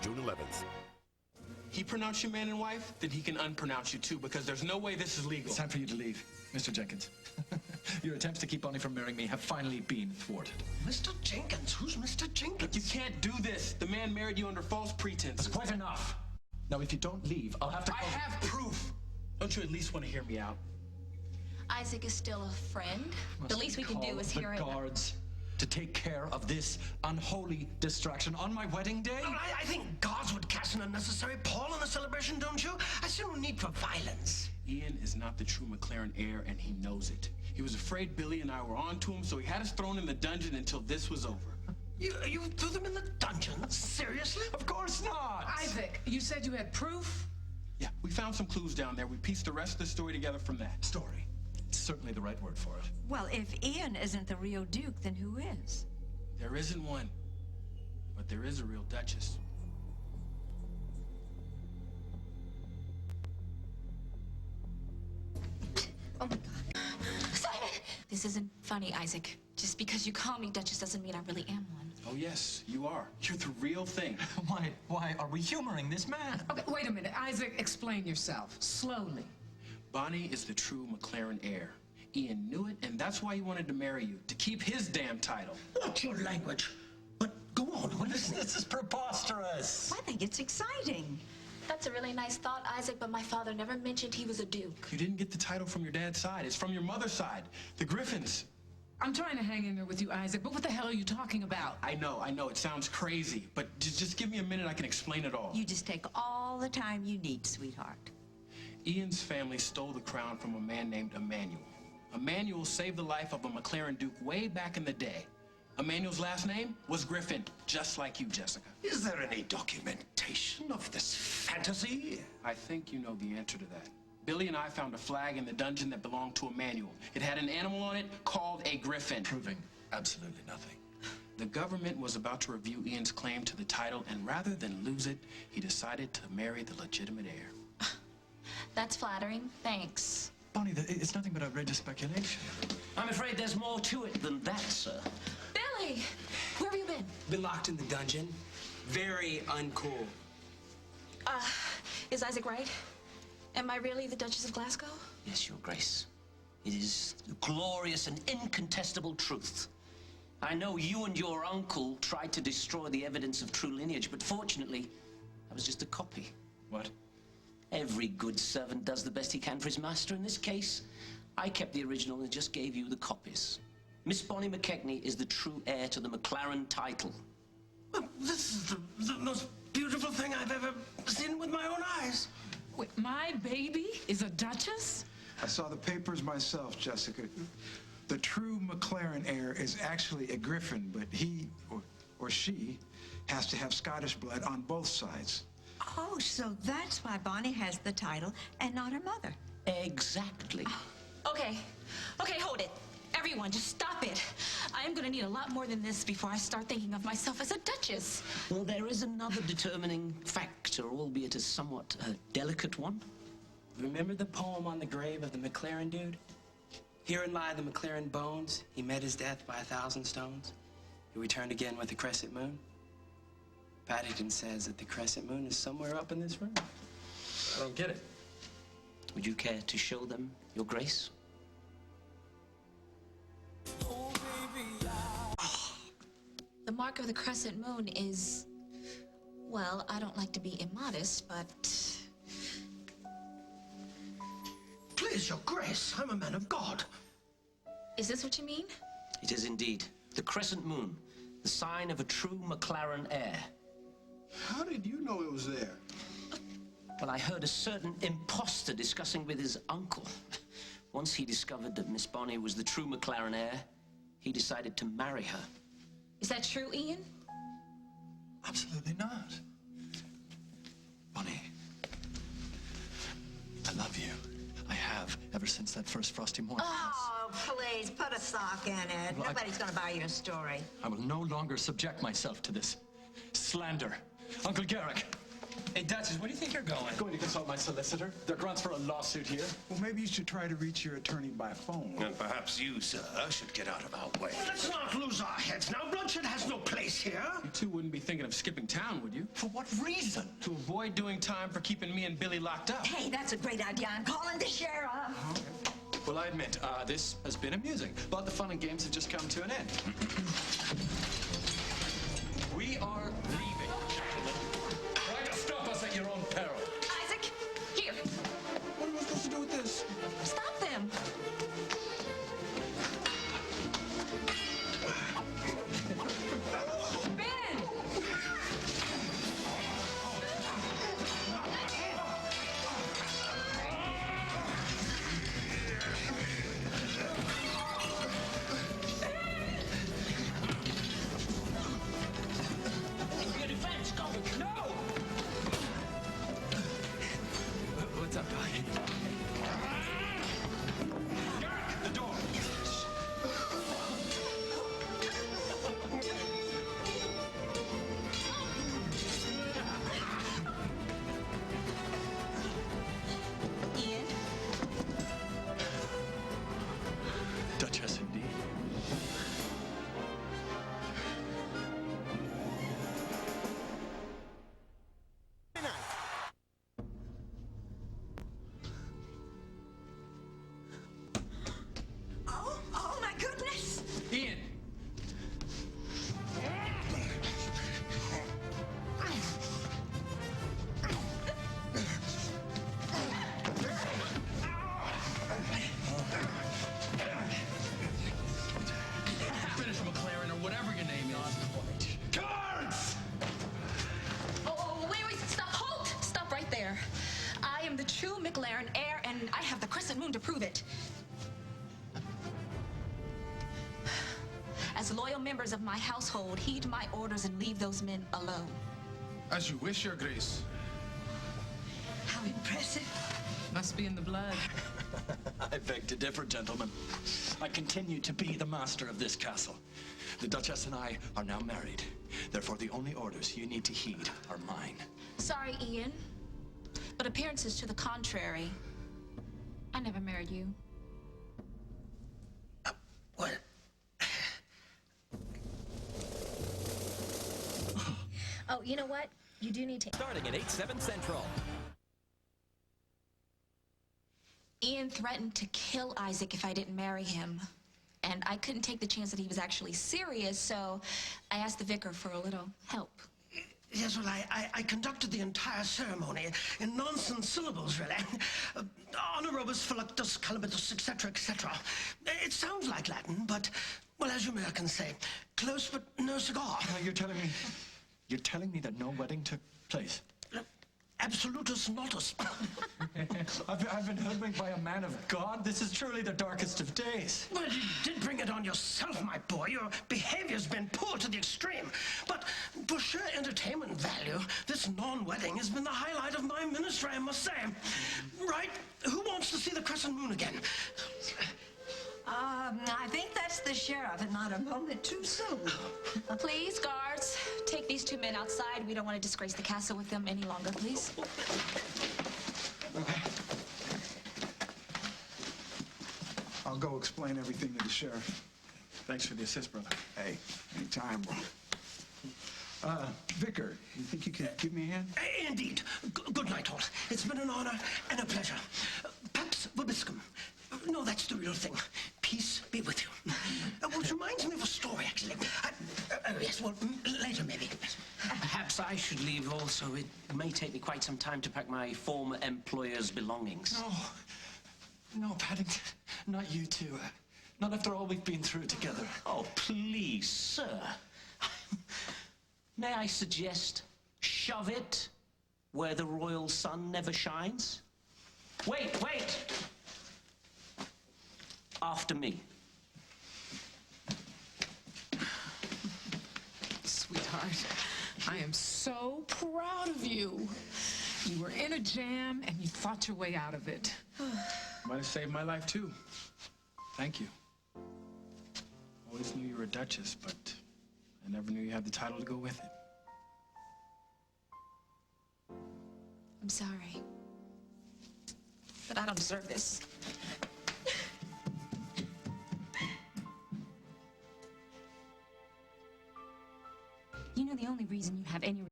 June 11th. He pronounced you man and wife, then he can unpronounce you too, because there's no way this is legal. It's time for you to leave, Mr. Jenkins. Your attempts to keep Bonnie from marrying me have finally been thwarted. Mr. Jenkins? Who's Mr. Jenkins? Look, you can't do this. The man married you under false pretenses. That's quite enough. Now, if you don't leave, I'll have to... I have proof. Don't you at least want to hear me out? Isaac is still a friend. The least we can do is hear it. The guards to take care of this unholy distraction on my wedding day? Oh, I think guards would cast an unnecessary pall on the celebration, don't you? I see no need for violence. Ian is not the true McLaren heir, and he knows it. He was afraid Billy and I were on to him, so he had us thrown in the dungeon until this was over. You threw them in the dungeon? Seriously? Of course not! Isaac, you said you had proof? Yeah, we found some clues down there. We pieced the rest of the story together from that. Story. It's certainly the right word for it. Well, if Ian isn't the real Duke, then who is? There isn't one, but there is a real Duchess. Oh my God. Simon! This isn't funny, Isaac. Just because you call me Duchess doesn't mean I really am one. Oh yes, you are. You're the real thing. Why are we humoring this man? Okay, wait a minute. Isaac, explain yourself. Slowly. Bonnie is the true McLaren heir. Ian knew it, and that's why he wanted to marry you, to keep his damn title. Watch your language. But go on, what is it? This is preposterous. I think it's exciting. That's a really nice thought, Isaac, but my father never mentioned he was a duke. You didn't get the title from your dad's side. It's from your mother's side, the Griffins. I'm trying to hang in there with you, Isaac, but what the hell are you talking about? I know, it sounds crazy, but just give me a minute, I can explain it all. You just take all the time you need, sweetheart. Ian's family stole the crown from a man named Emmanuel. Emmanuel saved the life of a McLaren Duke way back in the day. Emmanuel's last name was Griffin, just like you, Jessica. Is there any documentation of this fantasy? I think you know the answer to that. Billy and I found a flag in the dungeon that belonged to Emmanuel. It had an animal on it called a griffin. Proving absolutely nothing. The government was about to review Ian's claim to the title, and rather than lose it, he decided to marry the legitimate heir. That's flattering. Thanks. Bonnie, it's nothing but outrageous speculation. I'm afraid there's more to it than that, sir. Billy! Where have you been? Been locked in the dungeon. Very uncool. Is Isaac right? Am I really the Duchess of Glasgow? Yes, Your Grace. It is the glorious and incontestable truth. I know you and your uncle tried to destroy the evidence of true lineage, but fortunately, that was just a copy. What? Every good servant does the best he can for his master. In this case, I kept the original and just gave you the copies. Miss Bonnie McKechnie is the true heir to the McLaren title. Well, this is the most beautiful thing I've ever seen with my own eyes. Wait, my baby is a duchess? I saw the papers myself, Jessica. The true McLaren heir is actually a Griffin, but he, or she, has to have Scottish blood on both sides. Oh, so that's why Bonnie has the title and not her mother. Exactly. Okay, hold it. Everyone, just stop it. I am gonna need a lot more than this before I start thinking of myself as a duchess. Well, there is another determining factor, albeit a somewhat delicate one. Remember the poem on the grave of the McLaren dude? Herein lie the McLaren bones. He met his death by 1,000 stones. He returned again with the crescent moon. Paddington says that the crescent moon is somewhere up in this room. I don't get it. Would you care to show them, Your Grace? The mark of the crescent moon is, well, I don't like to be immodest, but... Please, Your Grace, I'm a man of God. Is this what you mean? It is indeed. The crescent moon, the sign of a true McLaren heir. How did you know it was there? Well, I heard a certain imposter discussing with his uncle. Once he discovered that Miss Bonnie was the true McLaren heir, he decided to marry her. Is that true, Ian? Absolutely not. Bonnie, I love you. I have, ever since that first frosty morning. Oh, please, put a sock in it. Well, Nobody's gonna buy your story. I will no longer subject myself to this slander. Uncle Garrick, Hey, Duchess, where do you think you're going? Going to consult my solicitor. There are grounds for a lawsuit here. Well, maybe you should try to reach your attorney by phone. And perhaps you, sir, should get out of our way. Well, let's not lose our heads now. Bloodshed has no place here. You two wouldn't be thinking of skipping town, would you? For what reason? To avoid doing time for keeping me and Billy locked up. Hey, that's a great idea. I'm calling the sheriff. Well, I admit, this has been amusing, but the fun and games have just come to an end. We are leaving, gentlemen. Try to stop us at your own peril. Isaac, here. What am I supposed to do with this? Stop them. Ben! Your defense, go! No! What's up, Doc? The door. Ian? Duchess, indeed. Oh my goodness! Ian! Finish McLaren or whatever your name is. Guards! Oh, wait, stop, halt! Stop right there. I am the true McLaren heir, and I have the crescent moon to prove it. As loyal members of my household, heed my orders and leave those men alone. As you wish, Your Grace. How impressive. Must be in the blood. I beg to differ, gentlemen. I continue to be the master of this castle. The Duchess and I are now married. Therefore, the only orders you need to heed are mine. Sorry, Ian, but appearances to the contrary. I never married you. Well, Oh, you know what? You do need to... Starting at 8/7 Central. Ian threatened to kill Isaac if I didn't marry him. And I couldn't take the chance that he was actually serious, so I asked the vicar for a little help. yes, well, I conducted the entire ceremony in nonsense syllables, really. Honoribus, philoctus, calabitus, etc., etc. It sounds like Latin, but, well, as you Americans say, close but no cigar. You're telling me that no wedding took place? Absolutus notus. I've been hoodwinked by a man of God. This is truly the darkest of days. Well, you did bring it on yourself, my boy. Your behavior's been poor to the extreme. But for sheer entertainment value, this non-wedding has been the highlight of my ministry, I must say. Right? Who wants to see the crescent moon again? I think that's the sheriff and not a moment too soon. Please, guards, take these two men outside. We don't want to disgrace the castle with them any longer, please. I'll go explain everything to the sheriff. Thanks for the assist, brother. Hey, anytime, bro. Vicar, you think you could give me a hand? Indeed. Good night, all. It's been an honor and a pleasure. Pax vobiscum. No, that's the real thing. Peace be with you. Well, it reminds me of a story, actually. Yes, well, later, maybe. Perhaps I should leave also. It may take me quite some time to pack my former employer's belongings. No, Paddington. Not you two. Not after all we've been through together. Oh, please, sir. May I suggest shove it where the royal sun never shines? Wait! After me. Sweetheart, I am so proud of you. You were in a jam and you fought your way out of it. Might have saved my life, too. Thank you. Always knew you were a duchess, but I never knew you had the title to go with it. I'm sorry. But I don't deserve this. You know the only reason you have any